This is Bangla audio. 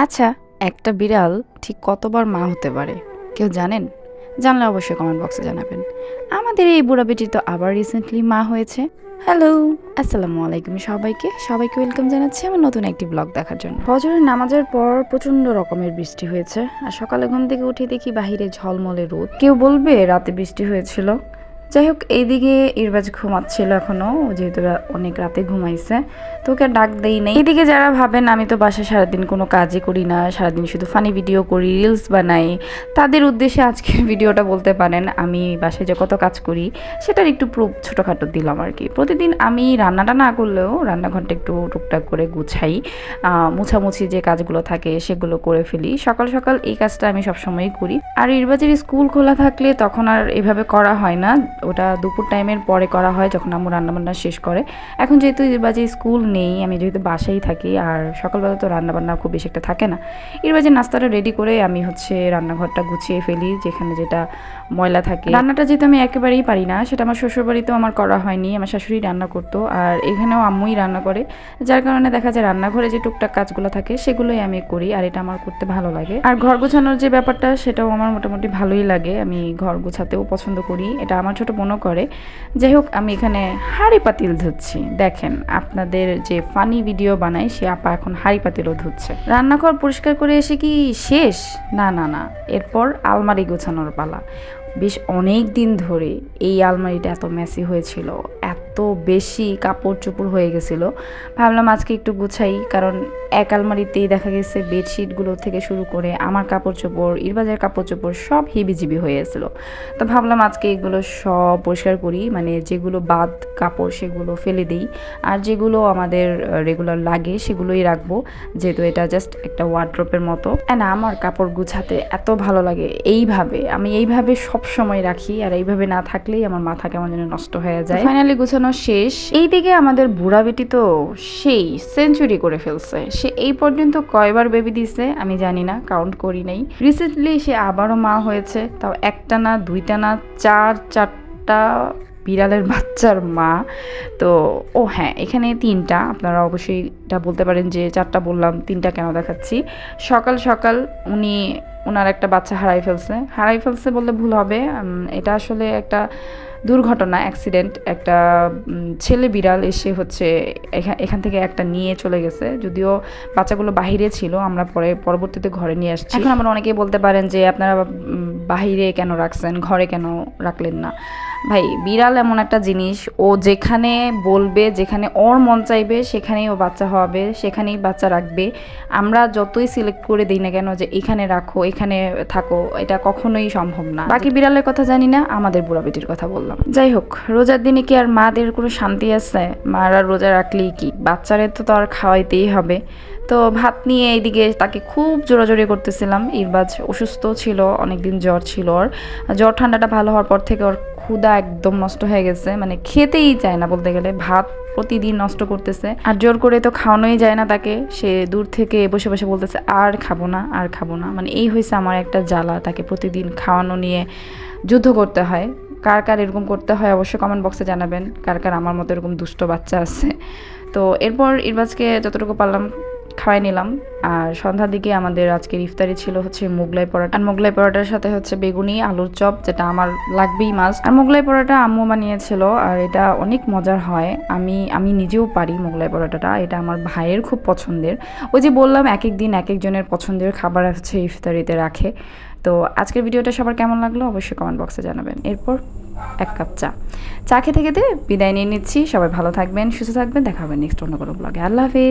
আচ্ছা, একটা বিড়াল ঠিক কতবার মা হতে পারে কেউ জানেন? জানলে অবশ্যই কমেন্ট বক্সে জানাবেন। আমাদের এই বুড়া বেটি তো আবার রিসেন্টলি মা হয়েছে। হ্যালো, আসসালামু আলাইকুম সবাইকে ওয়েলকাম জানাচ্ছি আমার নতুন একটি ব্লগ দেখার জন্য। ফজরের নামাজের পর প্রচণ্ড রকমের বৃষ্টি হয়েছে, আর সকালে ঘুম থেকে উঠে দেখি বাহিরে ঝলমলে রোদ। কেউ বলবে রাতে বৃষ্টি হয়েছিল। যাই হোক, এইদিকে ইরবাজ ঘুমাচ্ছিল এখনো, যেহেতু অনেক রাতে ঘুমাইছে, তো ওকে ডাক দেই নাই। এইদিকে যারা ভাবেন আমি তো বাসায় সারাদিন কোনো কাজই করি না, সারাদিন শুধু ফানি ভিডিও করি, রিলস বানাই, তাদের উদ্দেশ্যে আজকের ভিডিওটা বলতে পারেন। আমি বাসায় যে কত কাজ করি সেটার একটু প্রুফ ছোটোখাটো দিলাম আর কি। প্রতিদিন আমি রান্নাটা না করলেও রান্নাঘরটা একটু টুকটাক করে গুছাই, মুছামুছি যে কাজগুলো থাকে সেগুলো করে ফেলি। সকাল সকাল এই কাজটা আমি সবসময়ই করি। আর ইরবাজের স্কুল খোলা থাকলে তখন আর এভাবে করা হয় না, ওটা দুপুর টাইমের পরে করা হয় যখন আম্মু রান্নাবান্না শেষ করে। এখন যেহেতু ইরবাজের স্কুল নেই, আমি যেহেতু বাসায় থাকি, আর সকালবেলা তো রান্নাবান্না খুব বেশি একটা থাকে না, ইরবাজের নাস্তাটা রেডি করে আমি রান্নাঘরটা গুছিয়ে ফেলি, যেখানে যেটা ময়লা থাকে। রান্নাটা যেহেতু আমি একেবারেই পারি না, সেটা আমার শ্বশুরবাড়িতেও আমার করা হয়নি, আমার শাশুড়ি রান্না করতো, আর এখানেও আম্মুই রান্না করে, যার কারণে দেখা যায় রান্নাঘরে যে টুকটাক কাজগুলো থাকে সেগুলোই আমি করি, আর এটা আমার করতে ভালো লাগে। আর ঘর গোছানোর যে ব্যাপারটা সেটাও আমার মোটামুটি ভালোই লাগে, আমি ঘর গোছাতেও পছন্দ করি, এটা আমার ছোট বোনও করে। যাই হোক, আমি এখানে হাঁড়ি পাতিল ধুচ্ছি। দেখেন, আপনাদের যে ফানি ভিডিও বানাই সে আপা এখন হাঁড়ি পাতিলও ধুচ্ছে। রান্নাঘর পরিষ্কার করে এসে কি শেষ? না না না, এরপর আলমারি গোছানোর পালা। বেশ অনেক দিন ধরে এই আলমারিটা এত মেসি হয়েছিল, এত বেশি কাপড় চোপড় হয়ে গেছিলো, ভাবলাম আজকে একটু গুছাই। কারণ এক আলমারিতেই দেখা গেছে বেডশিটগুলো থেকে শুরু করে আমার কাপড় চোপড়, ইরবাজের কাপড় চোপড় সব হিবিজিবি হয়ে গেছিলো। তো ভাবলাম আজকে এগুলো সব পরিষ্কার করি, মানে যেগুলো বাদ কাপড় সেগুলো ফেলে দিই, আর যেগুলো আমাদের রেগুলার লাগে সেগুলোই রাখবো, যেহেতু এটা জাস্ট একটা ওয়ার্ড্রপের মতো। অ্যান্ড আমার কাপড় গুছাতে এত ভালো লাগে, আমি এইভাবে সব সময় রাখি, আর এইভাবে না থাকলেই আমার মাথা কেমন যেন নষ্ট হয়ে যায়। ফাইনালি গুছানো শেষ। এইদিকে আমাদের বুড়া বেটি তো সেই সেঞ্চুরি করে ফেলছে। সে এই পর্যন্ত কয়বার বেবি দিছে আমি জানি না, কাউন্ট করি নাই। রিসেন্টলি সে আবারও মা হয়েছে, তাও একটা না, দুইটা না, চারটা বিড়ালের বাচ্চার মা। তো হ্যাঁ, এখানে তিনটা। আপনারা অবশ্যই এটা বলতে পারেন যে চারটা বললাম, তিনটা কেন দেখাচ্ছি। সকাল সকাল ওনার একটা বাচ্চা হারাই ফেলছে বললে ভুল হবে, এটা আসলে একটা দুর্ঘটনা, অ্যাক্সিডেন্ট। একটা ছেলে বিড়াল এসে এখান থেকে একটা নিয়ে চলে গেছে, যদিও বাচ্চাগুলো বাহিরে ছিল, আমরা পরবর্তীতে ঘরে নিয়ে আসছি। এখন আমরা অনেকেই বলতে পারেন যে আপনারা বাহিরে কেন রাখছেন, ঘরে কেন রাখলেন না? ভাই, বিড়াল এমন একটা জিনিস, ও যেখানে বলবে, যেখানে ওর মন চাইবে সেখানেই ও বাচ্চা হবে, সেখানেই বাচ্চা রাখবে। আমরা যতই সিলেক্ট করে দিই না কেন যে এখানে রাখো, এখানে থাকো, এটা কখনোই সম্ভব না। বাকি বিড়ালের কথা জানি না, আমাদের বুড়া বেটির কথা বললাম। যাই হোক, রোজার দিনে কি আর মাদের কোনো শান্তি আছে? মারা রোজা রাখলেই কি, বাচ্চারে তো আর খাওয়াইতেই হবে। তো ভাত নিয়ে এইদিকে তাকে খুব জোরাজোরি করতেছিলাম। ইরবাজ অসুস্থ ছিল, অনেকদিন জ্বর ছিল ওর। জ্বর ঠান্ডাটা ভালো হওয়ার পর থেকে ওর ক্ষুধা একদম নষ্ট হয়ে গেছে, মানে খেতেই চায় না বলতে গেলে, ভাত প্রতিদিন নষ্ট করতেছে, আর জোর করে তো খাওয়ানোই যায় না তাকে। সে দূর থেকে বসে বসে বলতেছে আর খাবো না, আর খাবো না। মানে এই হয়েছে আমার একটা জ্বালা, তাকে প্রতিদিন খাওয়ানো নিয়ে যুদ্ধ করতে হয়। কার কার এরকম করতে হয় অবশ্যই কমেন্ট বক্সে জানাবেন, কার কার আমার মতো এরকম দুষ্ট বাচ্চা আছে। তো এরপর ইরবাজকে যতটুকু পারলাম খাওয়াই নিলাম। আর সন্ধ্যার দিকে আমাদের আজকের ইফতারি ছিল মোগলাই পরোটা, আর মোগলাই পরোটার সাথে বেগুনি আলুর চপ, যেটা আমার লাগবেই মাস্ট। আর মোগলাই পরোটা আম্মু বানিয়েছিল, আর এটা অনেক মজার হয়। আমি নিজেও পারি মোগলাই পরোটাটা, এটা আমার ভাইয়ের খুব পছন্দের। ওই যে বললাম, এক এক দিন এক একজনের পছন্দের খাবার ইফতারিতে রাখে। তো আজকের ভিডিওটা সবার কেমন লাগলো অবশ্যই কমেন্ট বক্সে জানাবেন। এরপর এক কাপ চা খেতে খেতে বিদায় নিয়ে নিচ্ছি। সবাই ভালো থাকবেন, সুস্থ থাকবেন, দেখা হবে নেক্সট অন্য কোনো ব্লগে। আল্লাহ হাফেজ।